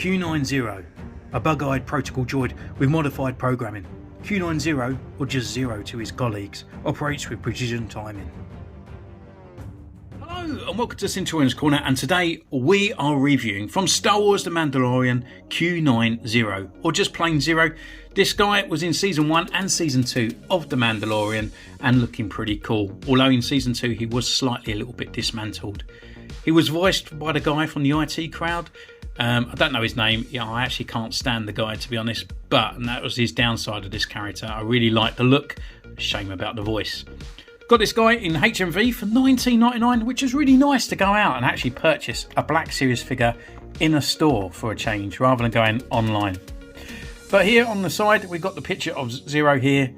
Q9-0, a bug-eyed protocol droid with modified programming. Q9-0, or just Zero to his colleagues, operates with precision timing. Hello and welcome to Centurions Corner, and today we are reviewing from Star Wars The Mandalorian Q9-0, or just plain Zero. This guy was in Season 1 and Season 2 of The Mandalorian and looking pretty cool, although in Season 2 he was slightly a little bit dismantled. He was voiced by the guy from the IT crowd. I don't know his name. Yeah, I actually can't stand the guy, to be honest, but that was his downside of this character. I really like the look, shame about the voice. Got this guy in HMV for $19.99, which is really nice to go out and actually purchase a Black Series figure in a store for a change rather than going online. But here on the side we've got the picture of Zero here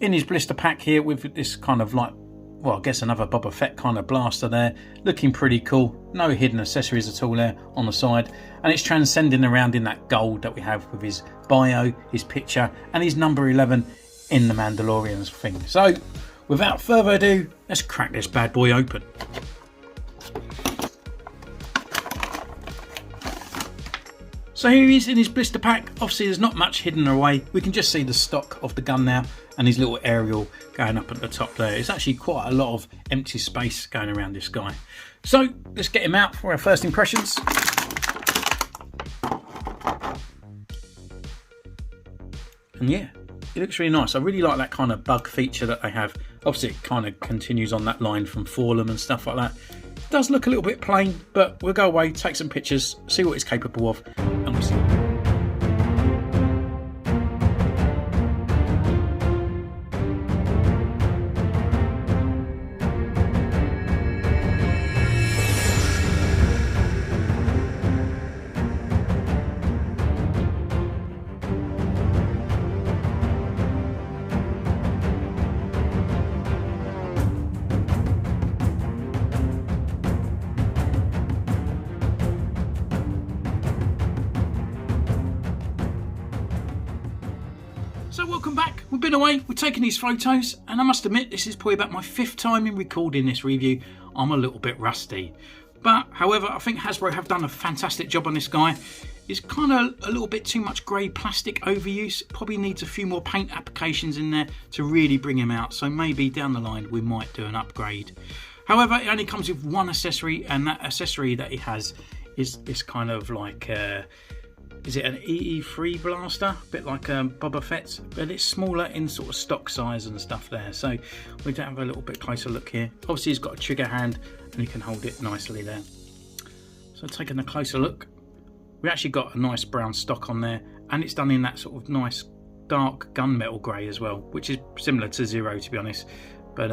in his blister pack here with this kind of like, well, I guess another Boba Fett kind of blaster there, looking pretty cool. No hidden accessories at all there on the side, and it's transcending around in that gold that we have with his bio, his picture, and his number 11 in the Mandalorian's thing. So without further ado, let's crack this bad boy open. So here he is in his blister pack. Obviously there's not much hidden away. We can just see the stock of the gun now and his little aerial going up at the top there. It's actually quite a lot of empty space going around this guy. So let's get him out for our first impressions. And yeah, it looks really nice. I really like that kind of bug feature that they have. Obviously it kind of continues on that line from Forlum and stuff like that. It does look a little bit plain, but we'll go away, take some pictures, see what it's capable of, and we'll see. So welcome back. We've been away, we've taken these photos, and I must admit this is probably about my 5th time in recording this review. I'm a little bit rusty. But however, I think Hasbro have done a fantastic job on this guy. It's kind of a little bit too much grey plastic overuse. Probably needs a few more paint applications in there to really bring him out. So maybe down the line we might do an upgrade. However, it only comes with one accessory, and that accessory that he has is this kind of like... is it an EE3 blaster? A bit like Boba Fett's, but it's smaller in sort of stock size and stuff there. So we can have a little bit closer look here. Obviously he's got a trigger hand and you can hold it nicely there. So taking a closer look, we actually got a nice brown stock on there, and it's done in that sort of nice dark gunmetal grey as well, which is similar to Zero, to be honest. But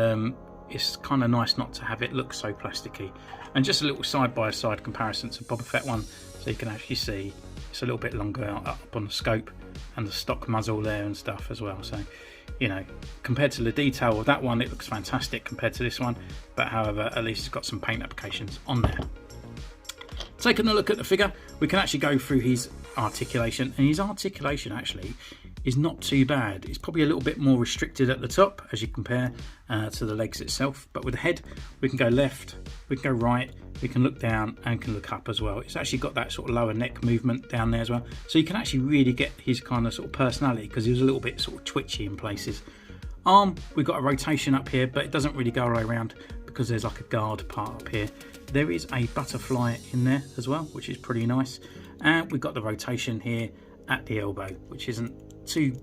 it's kind of nice not to have it look so plasticky. And just a little side-by-side comparison to Boba Fett one, so you can actually see it's a little bit longer up on the scope, and the stock muzzle there and stuff as well. So, you know, compared to the detail of that one, it looks fantastic compared to this one. But however, at least it's got some paint applications on there. Taking a look at the figure, we can actually go through his articulation, and his articulation actually is not too bad. It's probably a little bit more restricted at the top as you compare to the legs itself, but with the head we can go left, we can go right, we can look down and can look up as well. It's actually got that sort of lower neck movement down there as well, so you can actually really get his kind of sort of personality, because he was a little bit sort of twitchy in places. Arm, we've got a rotation up here, but it doesn't really go all the way around because there's like a guard part up here. There is a butterfly in there as well, which is pretty nice, and we've got the rotation here at the elbow, which isn't too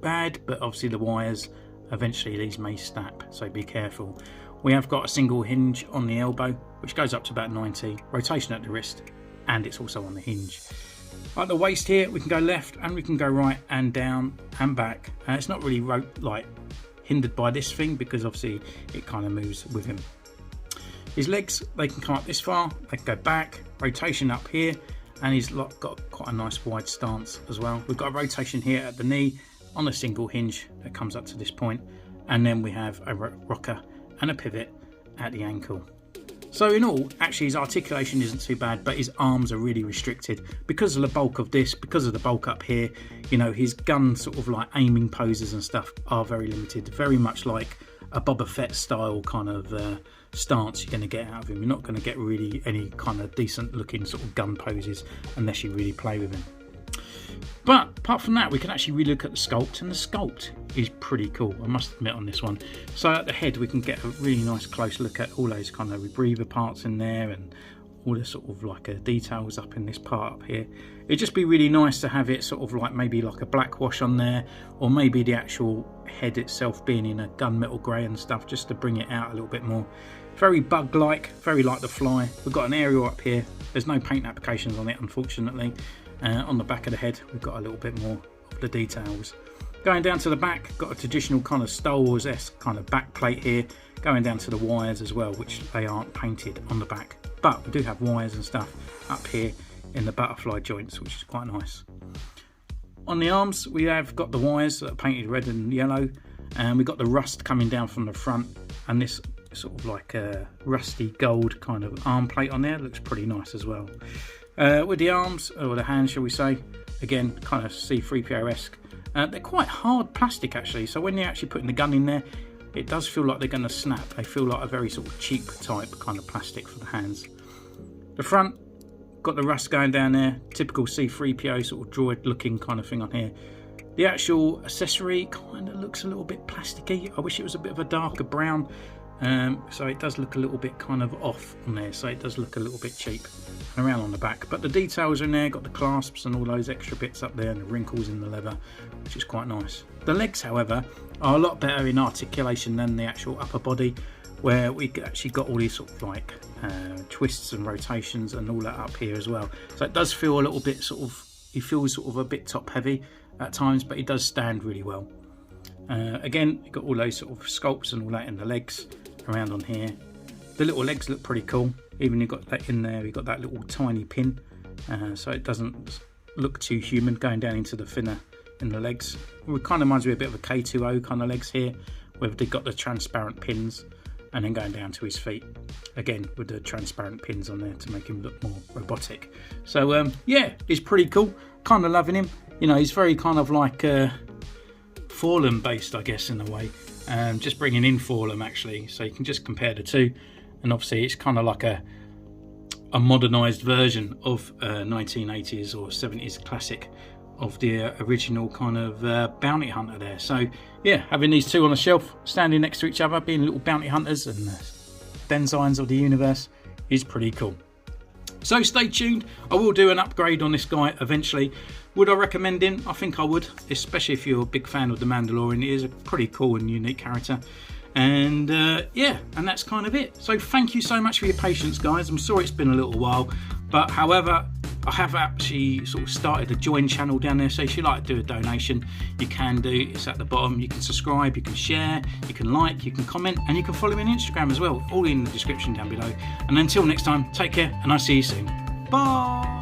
bad, but obviously the wires, eventually these may snap, so be careful. We have got a single hinge on the elbow, which goes up to about 90, rotation at the wrist, and it's also on the hinge. Like the waist here, we can go left and we can go right and down and back. It's not really like hindered by this thing, because obviously it kind of moves with him. His legs, they can come up this far, they can go back, rotation up here, and he's got quite a nice wide stance as well. We've got a rotation here at the knee on a single hinge that comes up to this point, and then we have a rocker and a pivot at the ankle. So in all, actually his articulation isn't too bad, but his arms are really restricted because of the bulk of this, because of the bulk up here. You know, his gun sort of like aiming poses and stuff are very limited, very much like a Boba Fett style kind of stance you're going to get out of him. You're not going to get really any kind of decent looking sort of gun poses unless you really play with him. But apart from that, we can actually relook at the sculpt, and the sculpt is pretty cool, I must admit, on this one. So at the head we can get a really nice close look at all those kind of rebreather parts in there, and all the sort of like details up in this part up here. It'd just be really nice to have it sort of like maybe like a black wash on there, or maybe the actual head itself being in a gunmetal grey and stuff, just to bring it out a little bit more. Very bug-like, very like the Fly. We've got an aerial up here. There's no paint applications on it, unfortunately. On the back of the head we've got a little bit more of the details. Going down to the back, got a traditional kind of Star Wars-esque kind of back plate here, going down to the wires as well, which they aren't painted on the back, but we do have wires and stuff up here in the butterfly joints, which is quite nice. On the arms we have got the wires that are painted red and yellow, and we've got the rust coming down from the front, and this sort of like a rusty gold kind of arm plate on there looks pretty nice as well. With the arms, or the hands shall we say, again kind of C-3PO-esque. They're quite hard plastic actually, so when you're actually putting the gun in there, it does feel like they're going to snap. They feel like a very sort of cheap type kind of plastic for the hands. The front, got the rust going down there, typical C-3PO sort of droid looking kind of thing on here. The actual accessory kind of looks a little bit plasticky. I wish it was a bit of a darker brown. So it does look a little bit kind of off on there, so it does look a little bit cheap around on the back, but the details are in there, got the clasps and all those extra bits up there and the wrinkles in the leather, which is quite nice. The legs however are a lot better in articulation than the actual upper body, where we actually got all these sort of like twists and rotations and all that up here as well, so it does feel a little bit sort of, he feels sort of a bit top heavy at times, but he does stand really well. Again, you've got all those sort of sculpts and all that in the legs around on here. The little legs look pretty cool, even you've got that in there, you've got that little tiny pin, so it doesn't look too human going down into the finner in the legs. It kind of reminds me a bit of a K2O kind of legs here, where they've got the transparent pins, and then going down to his feet again with the transparent pins on there to make him look more robotic. So yeah, he's pretty cool, kind of loving him. You know, he's very kind of like Fallen based, I guess, in a way, just bringing in Fallen actually, so you can just compare the two, and obviously it's kind of like a modernized version of 1980s or 70s classic of the original kind of bounty hunter there. So yeah, having these two on the shelf standing next to each other, being little bounty hunters and Denzions of the universe, is pretty cool. So stay tuned, I will do an upgrade on this guy eventually. Would I recommend him? I think I would, especially if you're a big fan of the Mandalorian. He is a pretty cool and unique character. And yeah, and that's kind of it. So thank you so much for your patience, guys. I'm sorry it's been a little while, but however, I have actually sort of started a join channel down there, so if you'd like to do a donation, you can do. It's at the bottom. You can subscribe, you can share, you can like, you can comment, and you can follow me on Instagram as well, all in the description down below. And until next time, take care, and I'll see you soon. Bye.